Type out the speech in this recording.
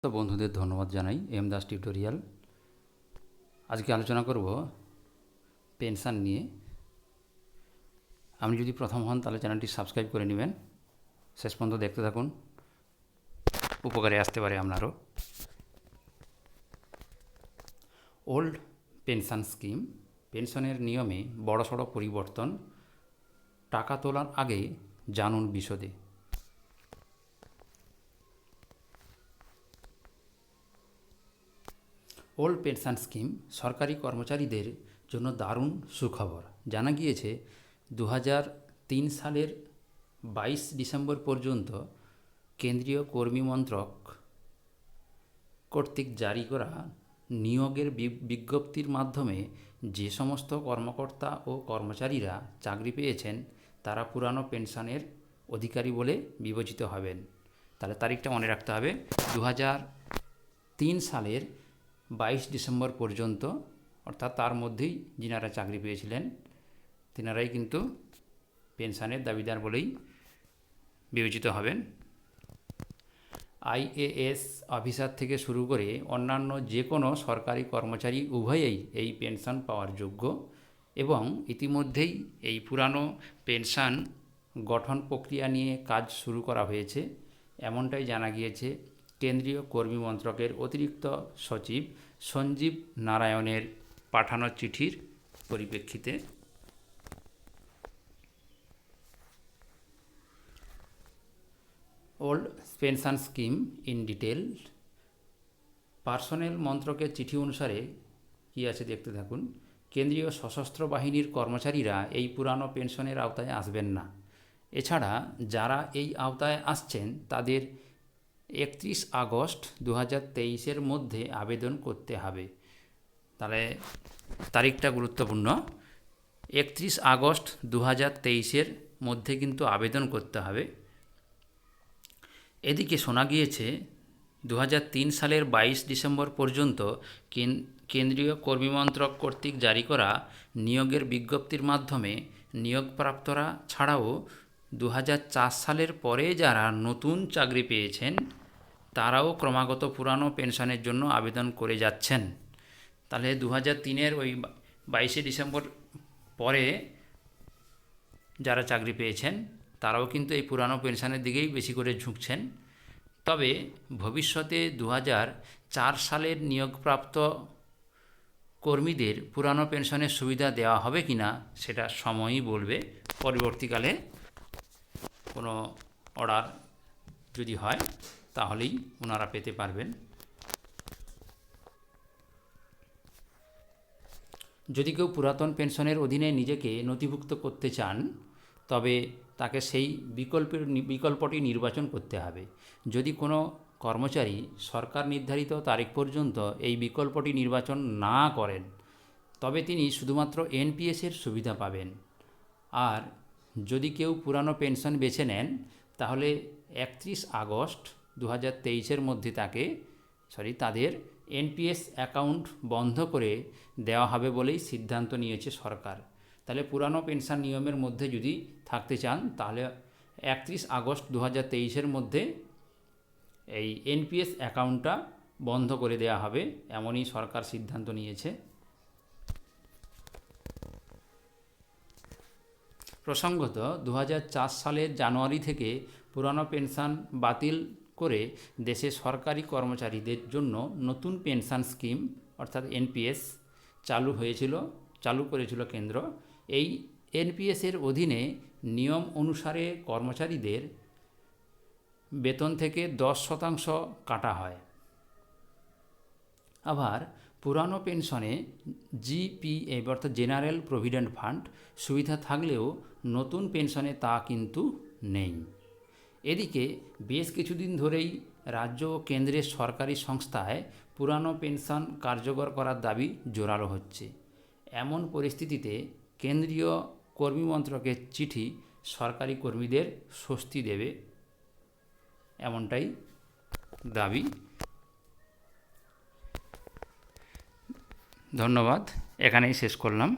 তো বন্ধুদের ধন্যবাদ জানাই এম দাস টিউটোরিয়াল। আজকে আলোচনা করব পেনশন নিয়ে। আপনি যদি প্রথম হন তাহলে চ্যানেলটি সাবস্ক্রাইব করে নেবেন, শেষ পর্যন্ত দেখতে থাকুন, উপকারে আসতে পারে আপনারও। ওল্ড পেনশন স্কিম, পেনশনের নিয়মে বড়সড় পরিবর্তন, টাকা তোলার আগে জানুন বিশদে। ওল্ড পেনশন স্কিম সরকারি কর্মচারীদের জন্য দারুণ সুখবর। জানা গিয়েছে 2003 সালের 22 ডিসেম্বর পর্যন্ত কেন্দ্রীয় কর্মী মন্ত্রক কর্তৃক জারি করা নিয়োগের বিজ্ঞপ্তির মাধ্যমে যে সমস্ত কর্মকর্তা ও কর্মচারীরা চাকরি পেয়েছেন তারা পুরানো পেনশনের অধিকারী বলে বিবেচিত হবেন। তাহলে তারিখটা মনে রাখতে হবে, 2003 সালের 22 ডিসেম্বর পর্যন্ত, অর্থাৎ তার মধ্যেই যিনারা চাকরি পেয়েছিলেন তিনারাই কিন্তু পেনশনের দাবিদার বলেই বিবেচিত হবেন। আইএএস অফিসার থেকে শুরু করে অন্যান্য যে কোনো সরকারি কর্মচারী উভয়েই এই পেনশন পাওয়ার যোগ্য এবং ইতিমধ্যেই এই পুরানো পেনশন গঠন প্রক্রিয়া নিয়ে কাজ শুরু করা হয়েছে, এমনটাই জানা গিয়েছে কেন্দ্রীয় কর্মী মন্ত্রকের অতিরিক্ত সচিব সঞ্জীব নারায়ণের পাঠানো চিঠির পরিপ্রেক্ষিতে। Old pension scheme in detail, personnel মন্ত্রকের চিঠি অনুসারে কী আছে দেখতে থাকুন। কেন্দ্রীয় সশস্ত্র বাহিনীর কর্মচারীরা এই পুরানো পেনশনের আওতায় আসবেন না। এছাড়া যারা এই আওতায় আসছেন তাদের 31 আগস্ট 2023-এর মধ্যে আবেদন করতে হবে। তাহলে তারিখটা গুরুত্বপূর্ণ, 31 আগস্ট 2023-এর মধ্যে কিন্তু আবেদন করতে হবে। এদিকে শোনা গিয়েছে 2003 সালের 22 ডিসেম্বর পর্যন্ত কেন্দ্রীয় কর্মী মন্ত্রক কর্তৃক জারি করা নিয়োগের বিজ্ঞপ্তির মাধ্যমে নিয়োগপ্রাপ্তরা ছাড়াও 2004 সালের পরে যারা নতুন চাকরি পেয়েছেন তারাও ক্রমাগত পুরানো পেনশনের জন্য আবেদন করে যাচ্ছেন। তাহলে 2003-এর ওই 22শে ডিসেম্বর পরে যারা চাকরি পেয়েছেন তারাও কিন্তু এই পুরানো পেনশনের দিকেই বেশি করে ঝুঁকছেন। তবে ভবিষ্যতে 2004 সালের নিয়োগপ্রাপ্ত কর্মীদের পুরানো পেনশনের সুবিধা দেওয়া হবে কি না সেটা সময়ই বলবে। পরবর্তীকালে কোনো অর্ডার যদি হয় তাহলেই ওনারা পেতে পারবেন। যদি কেউ পুরাতন পেনশনের অধীনে নিজেকে নথিভুক্ত করতে চান তবে তাকে সেই বিকল্পটি নির্বাচন করতে হবে। যদি কোনো কর্মচারী সরকার নির্ধারিত তারিখ পর্যন্ত এই বিকল্পটি নির্বাচন না করেন তবে তিনি শুধুমাত্র এনপিএসের সুবিধা পাবেন। আর যদি কেউ পুরানো পেনশন বেছে নেন তাহলে 31 আগস্ট 2023-এর মধ্যে তাদের এনপিএস অ্যাকাউন্ট বন্ধ করে দেওয়া হবে বলেই সিদ্ধান্ত নিয়েছে সরকার। তাহলে পুরানো পেনশন নিয়মের মধ্যে যদি থাকতে চান তাহলে 31 আগস্ট 2023-এর মধ্যে এই এনপিএস অ্যাকাউন্টটা বন্ধ করে দেওয়া হবে, এমনই সরকার সিদ্ধান্ত নিয়েছে। প্রসঙ্গত 2004 সালের জানুয়ারি থেকে পুরানো পেনশন বাতিল করে দেশে সরকারি কর্মচারীদের জন্য নতুন পেনশন স্কিম অর্থাৎ এনপিএস চালু করেছিল কেন্দ্র। এই এনপিএসের অধীনে নিয়ম অনুসারে কর্মচারীদের বেতন থেকে 10% কাটা হয়। আবার পুরানো পেনশনে জিপিএফ অর্থাৎ জেনারেল প্রভিডেন্ট ফান্ড সুবিধা থাকলেও নতুন পেনশনে তা কিন্তু নেই। এদিকে বেশ কিছুদিন ধরেই রাজ্য ও কেন্দ্রের সরকারি সংস্থায় পুরানো পেনশন কার্যকর করার দাবি জোরালো হচ্ছে। এমন পরিস্থিতিতে কেন্দ্রীয় কর্মী মন্ত্রকের চিঠি সরকারি কর্মীদের স্বস্তি দেবে, এমনটাই দাবি। ধন্যবাদ, এখানেই শেষ করলাম।